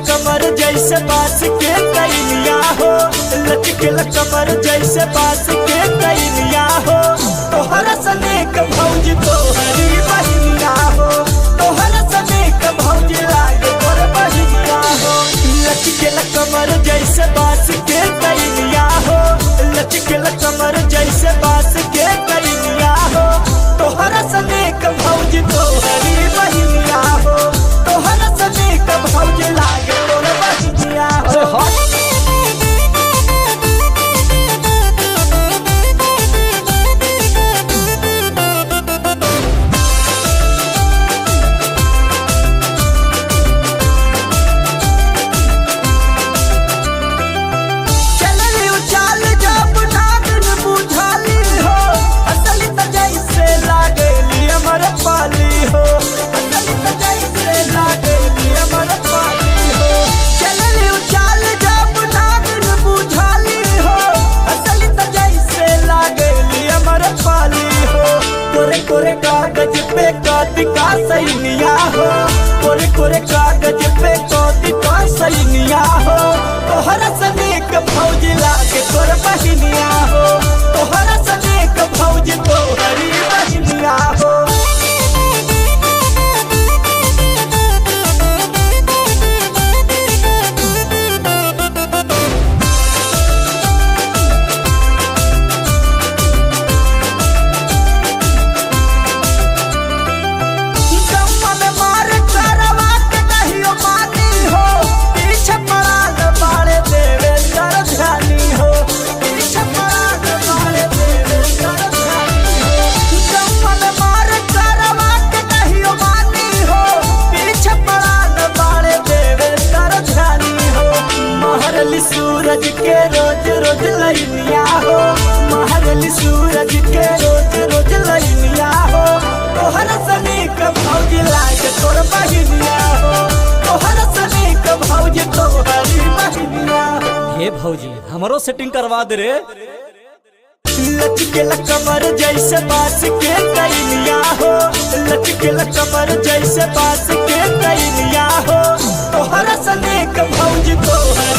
कमर जैसे बांस के कैलिया हो, लचकेला कमर जैसे बांस के कैलिया हो। तोहरा सने के भौजी तोहरी बहिनिया हो, तोहरा सने के भौजी लागे तोर बहिनिया हो। लचकेला कमर जैसे बांस के कैलिया हो, लचकेला कमर जैसे बांस के कैलिया हो। तोहरा सने के भौजी तोहरी बहिनिया हो, तोहरा सने के भौजी लागे तोर बहिनिया हो। कोरे कागज पे कद का सैनिया हो, कोरे कोरे कागज पे कद का सैनिया हो। तोहरा सने के भौजी लागे तोर बहिनिया हो, तोहरा सने के भौजी तोहरी बहिनिया हो। सूरज के रोज रोज लइनिया हो, महरली सूरज के रोज रोज लइनिया हो। तोहरा सने के भौजी लागे तोर बहिनिया हो, तोहरा सने के भौजी तोहरी बहिनिया हो। हे भौजी हमरो सेटिंग करवा दे रे। लचकेला कमर जैसे बांस के कैलिया हो, लचकेला कमर जैसे बांस के कैलिया हो। तोहरा सने के भौजी तोहरी